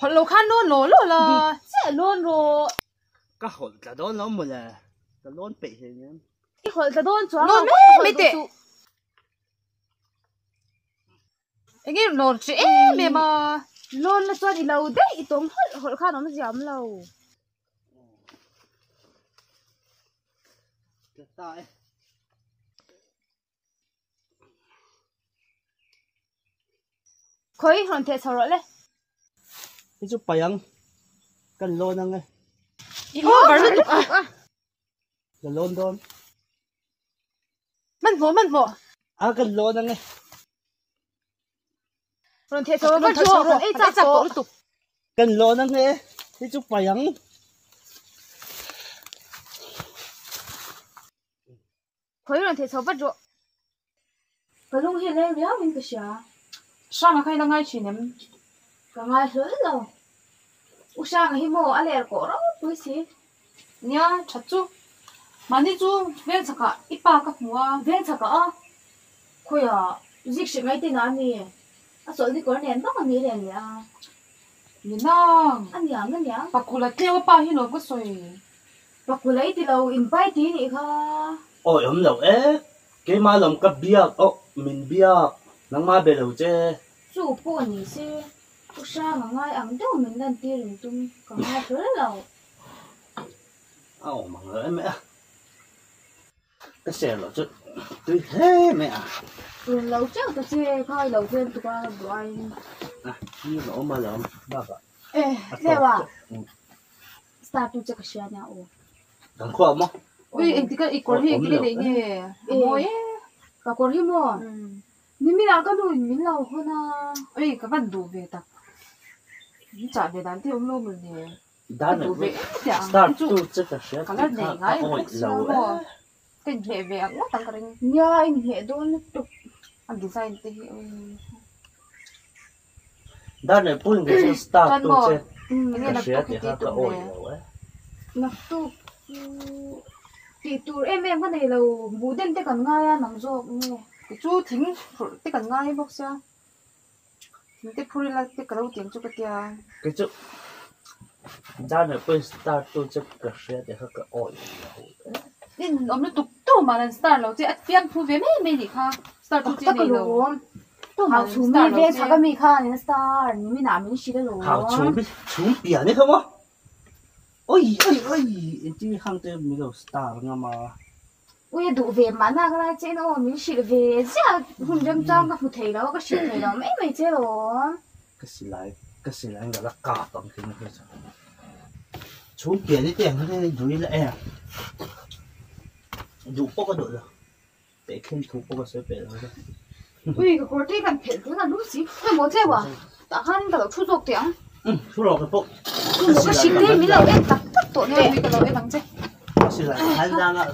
hột lâu khăn nôn nổ luôn là sẽ luôn rồi cái hột cả đó nó một là cả đó bị gì nhá cái hột cả đó chúa nôn mấy tệ anh ấy nổ trẻ mẹ mà nôn là cho đi lâu đấy tốn hột khăn nó giảm lâu tại khối hòn thế sao rồi đấy cái chút bayang cần lon năng ấy ô vẫn luôn cần lon đón mình vô à cần lon năng ấy hòn thế sao vẫn chưa rồi ấy chắc cổ tục cần lon năng ấy cái chút bayang khối hòn thế sao vẫn rồi cái lúc hiện lên béo mình cái gì sao mà khai đang ngay chuyện em cái ngày thứ rồi usang hi mo ale ko ro tu si nhá chặt chú mà đi chú ven chắc cả ít ba các mua ven cha ka khoya zik shi ngai tin ani a so di ko nen ba ni le ya nhìn nó anh yang ya bạc cụ là kêu ba hi nó có sôi ba ku lai ti lo invite ti ni kha ôi ông đâu ấy cái mà làm cái bia mình bia nắng mà về đâu chứ chu po ni si usang ngai ang do mình dan ti rin tum ka ngai thứ lo mà ngỡ mẹ cái xe là chứ tôi thế mẹ rồi lâu chắc ta che khai đầu tiên tụi ba đuổi như nó mà làm ba vậy ê thế à start tu chắc cái nhà ô thằng khoa mà ui anh thì cái ít còn hi cái này nè ôi cả con hi mo mình làm cái đuổi mình lâu hơn à ui các bạn đủ về ta chả về đàn thì ông lâu mình nè đã đủ về start tu chắc cái xe cái này ngay ôi lâu ấy cái về về ngó tăng cái này nhà anh hệ đó nó tục anh design thì đã này bún cái start tu chứ nghe là cái xe thì cái cái ôi lâu ấy nắp tu thì tu em cái này là bù đen tới còn ngay à nằm rộp nghe cái chú thính cái cần ngay bốc xe cái phuri là cái đầu tiên chú cái tia cái chỗ đã này bún start tu chắc cái xe thì cái ôi lâu ấy nên ông nó tục tu mà là start lâu chứ ăn phiên phu về mấy gì khác start tu tất chứ cả này lâu luôn tu mà chú mi về sao cái mi kha nên star mình làm mình xí đó luôn hảo chú biển đấy không á ôi chứ hàng tên mình đâu star nga mà ui đủ về mà na cái chế nó mình xí về chứ hôm trong trong cái phụ thầy đó cái xí thầy đó mấy chế luôn cái gì lại là cả tổng cái này thôi chú biển đấy tiền cái rồi là em dù có cái đội rồi để khen thú có cái sẽ về rồi ui cái cổ tay cần phải cứ là lúc xí hay một chế quá ta hắn cái đầu thu tiếng chú lọc cái bộ cái xí thế mình là em tắt tắt tổ tệ cái lâu ấy thằng chứ cái gì lại hắn ra là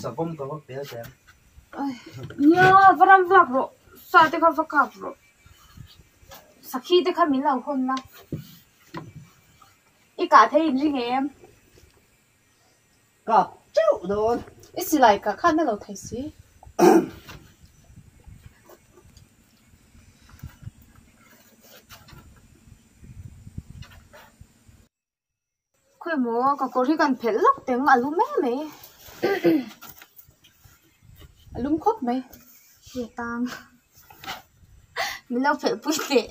sao không có cái bé xem nhớ vào vạc rồi sao thế không vạc rồi sao khi thế không mình là hôn na ý cả thấy gì em cả chú rồi ít gì lại cả khăn nó lâu thấy gì khơi mua có cổ thì cần phải lóc tiếng alum mấy lúng khóc mấy Việt Nam mình lâu phải vui vẻ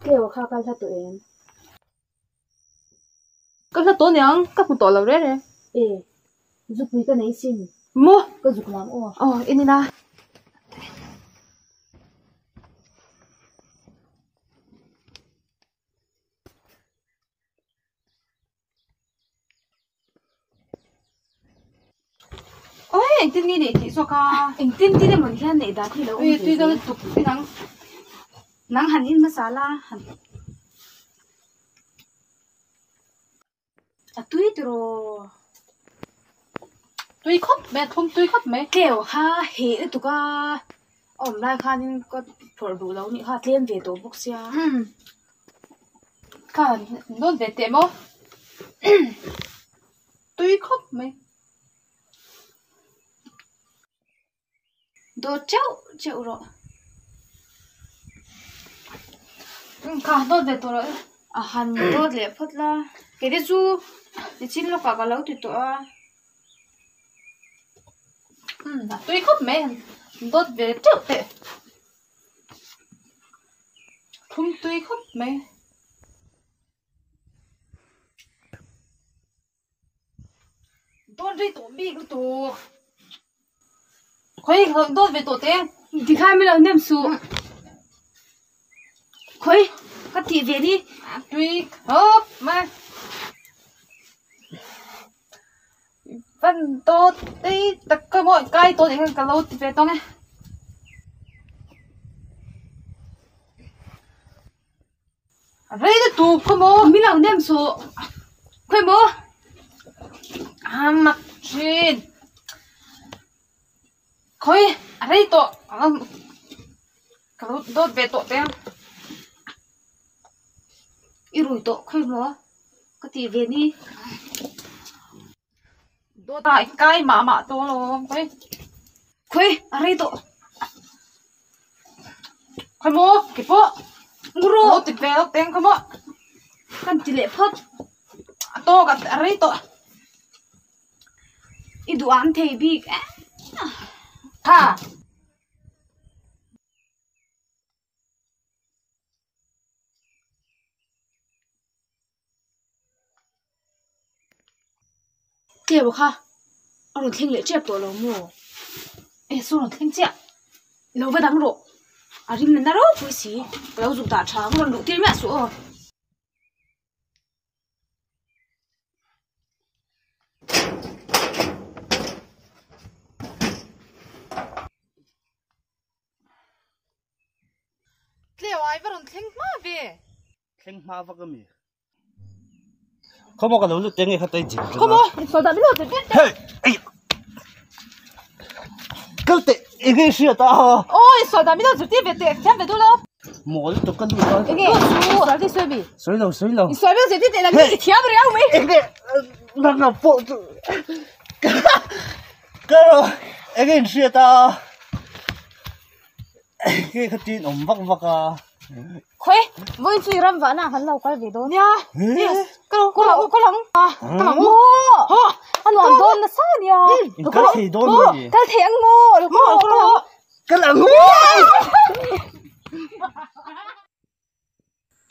kêu khao cái là tụi em cái là tối nhang cái phụ tổ lâu đấy đấy ê giúp mình cái này xin mua cái giúp làm ô in đi na ôi anh tin đi để chị cho ca anh tin đi để mình ra này đã thì lâu ui tuy rằng tục cái nắng nắng hẳn in masala hẳn à tuy rồi tuy khóc mẹ không tuy khóc mẹ kêu ha hệ tụi ca ông lại khăn có phở đủ lâu nữa ha thêm về tổ bốc xe cả nó về tiệm không tuy khóc mẹ đồ chậu rồi cả đốt về tôi rồi à hành đốt lẹ phật la cái đấy chú thì chín lúc cả lâu thì tôi tôi khóc mẹ đốt về trước thế không tôi khóc mẹ đốt đi tổ bị cái tổ khơi hơn đốt về tổ tên thì khai mới là nem su khơi cắt thịt về đi tôi khóc mà vẫn tốt đi tất cả mọi cái tôi thì cả lâu thì về tôi nghe đây là tụ khơi mồ mình là nem su khơi mồ à mặc chuyện khơi đây tổ cả lâu đốt về tổ tên ít rồi tổ khơi mồ cắt thịt về đi đốt lại cái mà tôi luôn khơi khơi ở đây tổ khơi mồ kịp bộ nguru lâu thì về tổ tên khơi mồ kan ti lệ phật tôi cả đây tổ ít đồ ăn thì bị ha tiền bố kha ở đây thiên lệ chép tổ lâu mồ ê số là thiên chép lâu với đắng rộ à đi mình đã đâu vui xí lâu dùng tả trắng lần đầu tiên mẹ số liệu ai vẫn thèm mà về Khen ma vắc cái gì? Không có cái lỗ tiếng nghe khát tay chìm. không có sao ta biết rồi biết Hey, cái tệ cái gì ta? ôi sao ta biết rồi biết về thèm về tôi đâu Mỏ nó cái gì đó? cái chú là cái xoay bị Xoay lâu. xoay biết rồi biết là cái thèm rồi không mấy cái nó bộ cái gì ta? Cái khát tin ổn vắc à? khơi với suy ram vả nào hắn lâu quay về đó nha có lòng có lòng mô anh làm đôn là sao nhỉ cái gì đó gì? cái thèm mô Cái là ngu.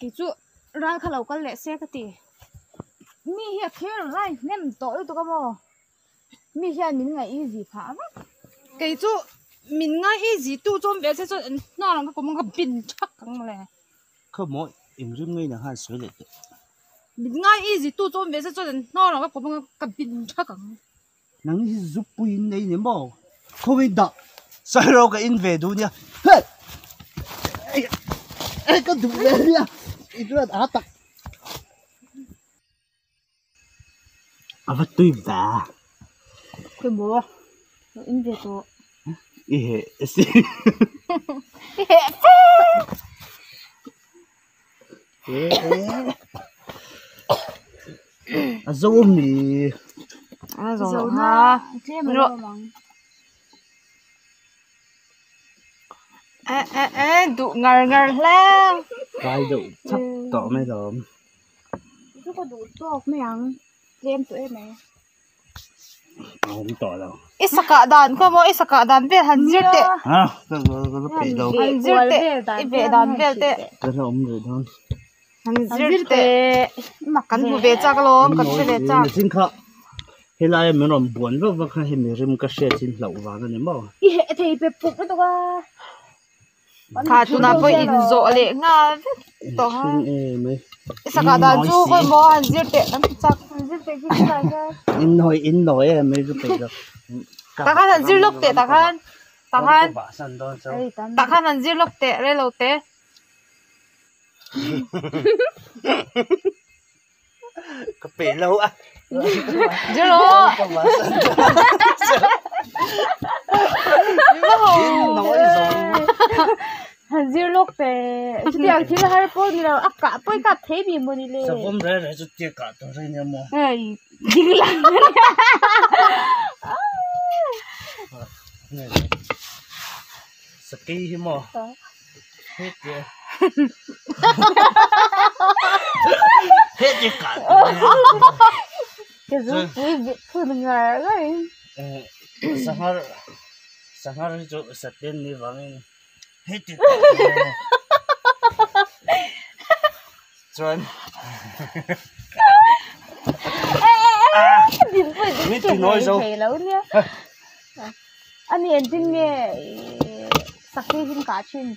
cái chú ra khá lâu cái lệ xe cái gì mi hiện kia lại nem tối tôi có mò mi hiện mình ngày gì phá cái chú mình ngày gì tu trong bé sẽ cho nó là có một cái pin chắc căng này Không mỗi em rung ngay là hai suy lệ. mình ngày gì tu trong bé sẽ cho nó là có một cái pin chắc căng Nắng giúp pin này nhỉ bao? Không biết đó. Sao rồi cái in về đủ nhá? Hey, cái đủ về nhá. Ít là đã tắc. À vật tùy bà. cái bố in về tôi Ihe, si. À dâu mì. à rồi ha đủ ngờ lên Cái đủ chắc tỏ mấy rồi. chú có đủ tốt mấy ăn đem tụi em này Không tỏ đâu. ít cả đàn có mỗi ít cả đàn biết hành dữ tệ À, cái bị đâu. hành dữ tệ ít về đàn biết tệ Cái là ông rồi thôi. hành dữ tệ mà cắn vụ về chắc luôn cắn vụ về chắc Xin khá. Hiện nay mình làm buồn và cái hình mình cái xe xin lậu vào cái này mà. ý hệ thì bị phục đó cơ thà tụi nó phải in rộ lệ nga to ha Mấy. ít cả đàn chú có mỗi hành dữ tệ lắm chắc hành dữ tệ cái gì cái In nổi em mấy cái bị được. ta khăn hành dữ lúc tệ ta khăn ta khăn hành dữ lúc tệ đây lâu tệ Cái bị lâu à. dữ lo Nói rồi. hành dữ lúc tệ thì ăn thì là hai phố đi đâu cả bơi cả thế bị mua đi Sao lên hôm nay lại chút tiền cả tôi thấy nhầm mà. ơi dữ lắm Ski mà. Hết rồi. hết cái cả cái gì vui việc phun ngờ rồi sang har chỗ sát tên đi vắng hết cái chuẩn biết thì nói rồi thầy lâu nhá anh em tin nghe sakhi hin cả chuyện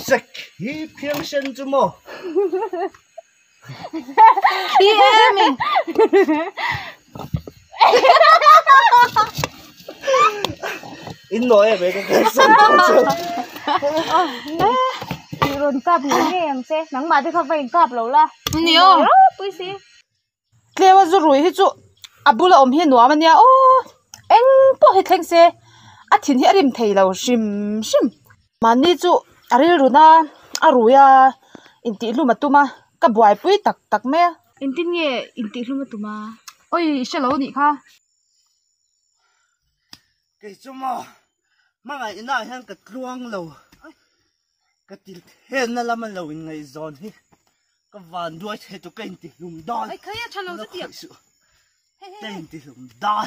sakhi phiền sinh chứ mò mình in nói về cái sân rồi cặp những nghe em xe nắng mà thì không phải cặp lâu la nhiều bữa xí lẽ mà rồi hết chỗ abula hiền nữa mà nha ô anh bỏ hết thanh xe thiên hiện rim thầy lâu sim mà ní chỗ rồi na rồi à in tí luôn mà tụi mà cái buổi bụi tắc mẹ in tin nghe in tí luôn mà tụi mà ôi sao lâu nhỉ kha cái chỗ mà ngày nay hắn cái luang lâu cái tiền hen là làm lâu ngày giòn hết cái ván đuôi hết tụi cái tiền lùm đòn ai khơi chả lâu chút tiếng tiền tiền lùm đòn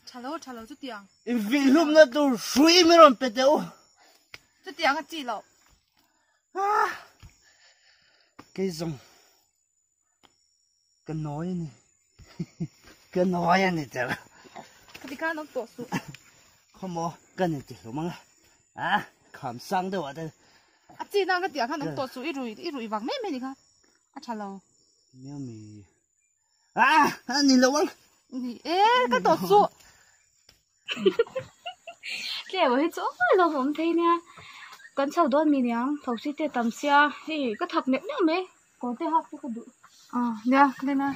chả lâu chút tiếng vì lùm nó tụi suy mới làm bệt đâu chút tiếng cái gì lâu cái dòng cái nói này cái nói này chả cái cái nó tổ số không mò cái này tiền lùm à cảm sang đâu vậy chị đang cái tiếng nó tổ số ít rồi vắng mấy đi kha chả lâu miêu mì anh nhìn lâu không ê cái tổ số lẽ mà hết chỗ lâu không thấy nha con cháu đón mình nhang thầu sĩ tê tầm xia thì có thật miệng nữa mấy có tê học có đủ nha cái này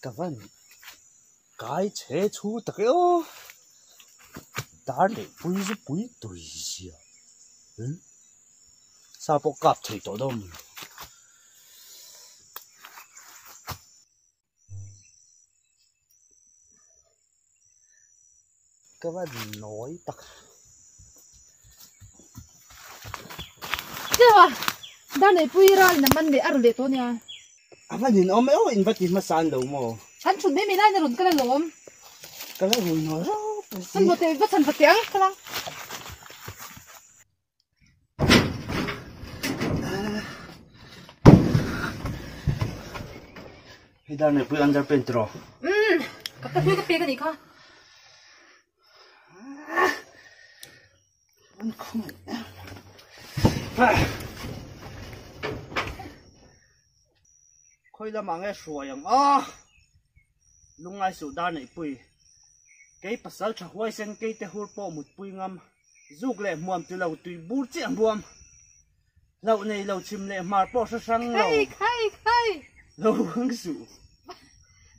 các bạn cái chế chú tất cả đã để bùi tuổi gì sao bộ cặp thì tổ đông các bạn nói tắc chứ mà đang để bùi ra là mình để ăn để tôi nha bạn nhìn ông ấy in vật gì mà san đâu mà hắn chuẩn bị mình lại rồi cái này lốm cái này hồi nói hắn một cái vật sản vật tiếng cái nào Hi dar ne pui under pentro. cái bia cái gì kha Không. Khoi la mange suayang lungai su dar ne pui. Cái pasal cha huai sen cái te hur po mut pui ngam. Zuk le muam tu lau tui bur chi buam. Lau nei lau chim le mar po sa sang lau. khai lâu hứng sụ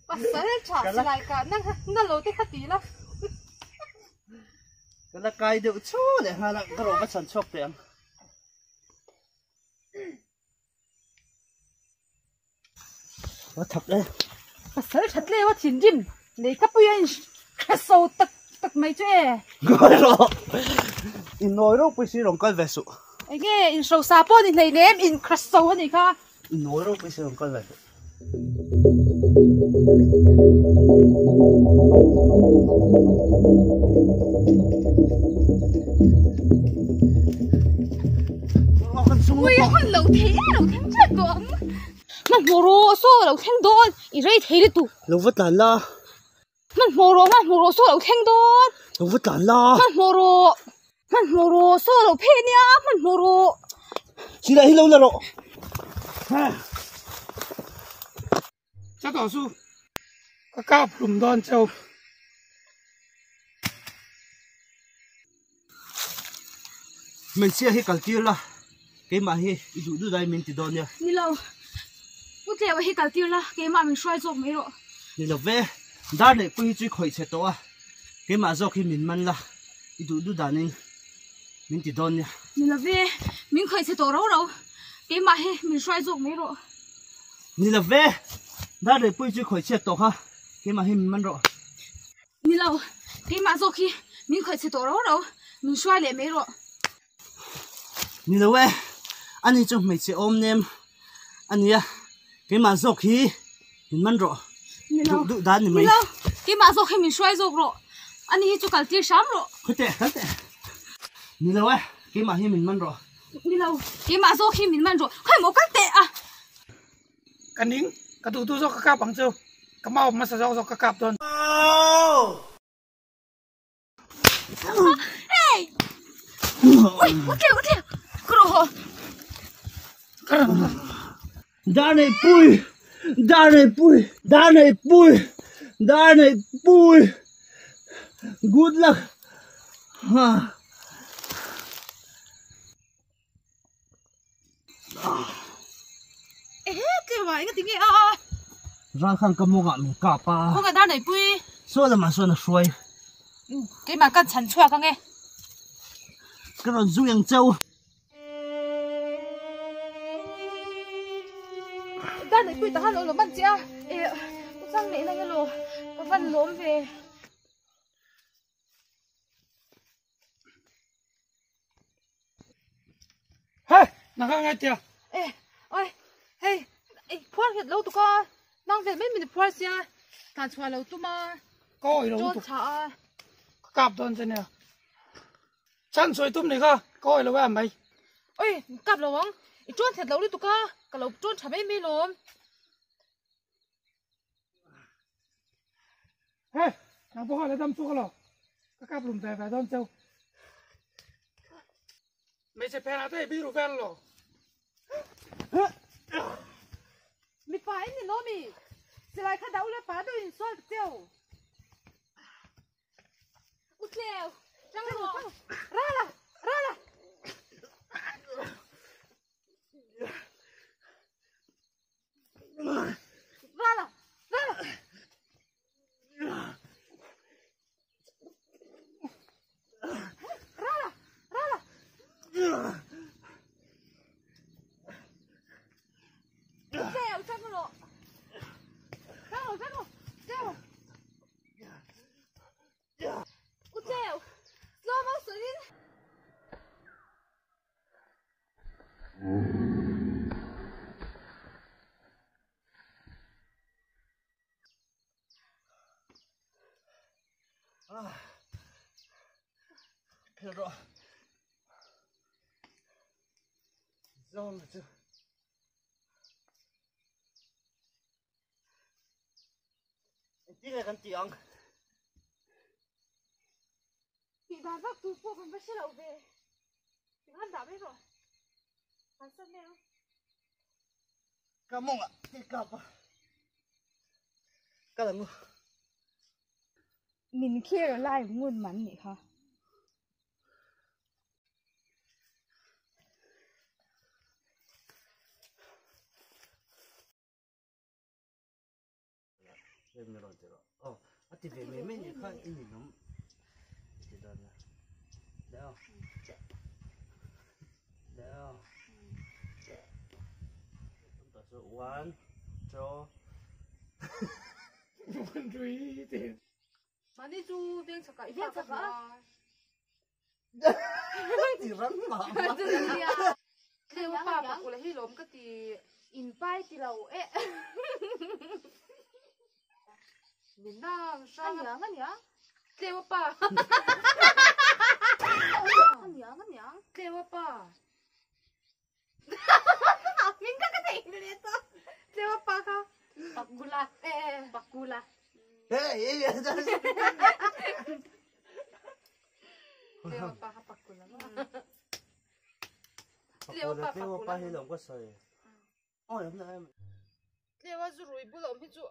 bắt sợi chả lại cả năng lâu thế khát tí lắm cái là cái điệu chú để hai là cái đồ bắt sản xuất tiền nó thật đấy bắt sợi thật lê quá chín rim lấy cắp yên khát sâu tắc mấy chứ gọi rồi in nói đâu bây giờ làm cái về sụ ấy nghe in sâu sa po thì này ném in khát sâu hơn này cả in nói đâu bây giờ làm cái về sụ ui con lâu thế chết con mà moro số lâu thế đón ý đây thế đi tụ lâu vất vả la mà moro số lâu thế đón lâu vất vả la mà moro số lâu thế nhá mà moro chỉ là lâu là rồi chắc tỏ su các cáp lùm đòn châu mình sẽ hết cả tiêu là cái mà hết dụ đưa đây mình thì đòn nha đi lâu bút lẹ hết cả tiêu là cái mà mình xoay rộng mấy rồi đi là về đã để quy truy khỏi sẽ to cái mà do khi mình mang là dụ đưa đàn nên mình thì đòn nha đi là về mình khởi sẽ tổ đâu cái mà hết mình xoay rộng mấy rồi đi là về đã để quy truy khỏi sẽ to ha cái mà hết mình mang rồi đi lâu cái mà do khi mình khởi sẽ tổ đâu mình xoay lẹ mấy rồi đi là về anh ấy trong mấy chị ôm nem anh ấy cái mà do khi mình mang rồi dụ đàn thì mình cái mà do khi mình xoay rộng rồi anh ấy cho cả tiêu sắm rồi không tệ đi là về cái mà hết mình mang rồi đi lâu cái mà do khi mình mang rồi khỏi một cách tệ à cái nín cái tụ do các cáp bằng châu cái màu mà sao do các cáp đòn hey ui ok rồi đàn này bùi good luck ha cái mà cái tiếng nghe à ra khăn cầm mua gạo mình cà pa không cái đàn này bui xôi là mà xôi là xuôi cái mà cần chắn choa cái nghe cái đó du yang châu đàn này bui ta ăn lỗ bắn chia sang mẹ này cái lỗ cái văn lốm về hey nó không nghe chưa ôi hey phun hết lâu tụi con đang về mấy mình phun xia càng choa lâu tụi mà coi đâu cho tụ chả cáp đòn thế này chăn soi tụm này cơ coi đâu em mày ôi cặp lâu không trốn hết lâu đi tụi con cái lâu trốn chả mấy lốm hey nó bỏ lại đâm xuống rồi các cáp lùm về đòn châu mày sẽ phe nào thế bị rồi ven rồi mi phải ni lo mi sẽ lại khát đau lên phá đôi xoay tiêu út leo răng rồi ra là rồi rồi mà chưa tiếng là con tiếng bị bà vác túi phụ còn bắt xe lậu về tiếng ăn đã biết rồi bán sân nè cảm ơn ạ cái cặp cái là mình kia lại nguồn mắn nhỉ hả về mình rồi oh à thì về mình như khác in nó thì đó nè đeo đeo chúng ta số 1 cho Bukan duit itu. Mana tu dia cakap Dia cakap. thì rắn mà Itu dia. Dia apa aku lagi lom ke ti in pai ti lau e Minang sang. anyang Dia apa? anyang Dia apa? min ka ka ting dito Dia apa kah? pagula Bakula. hey Dia apa bakula? Leo pa hilong ko sa'yo. Oh, yun na yun. Dia wa zurui bulom hi chu.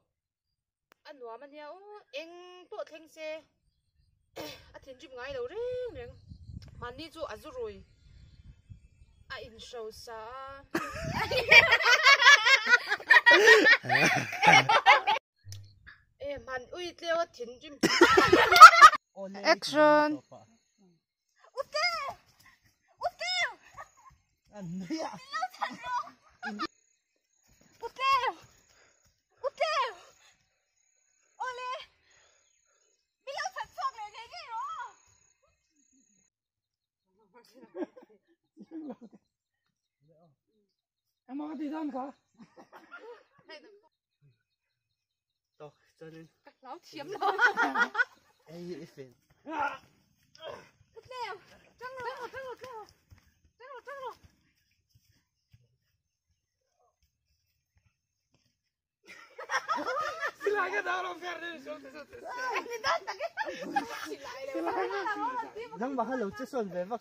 Anwa man ya eng po theng se. A thin jim ngai lo reng reng. Mani chu azurui. A in show sa. Man ui Leo thin jim. Action. Ano ya? Uteo ole bilau thật sok này cái gì đó Em mau đi đâu cả? Doch, cho nên. Lão chiếm nó. Ê, ý phiền. Uteo trăng rồi Sila ka daw ng fair din. Nang baka lâu chứ xuân về vắc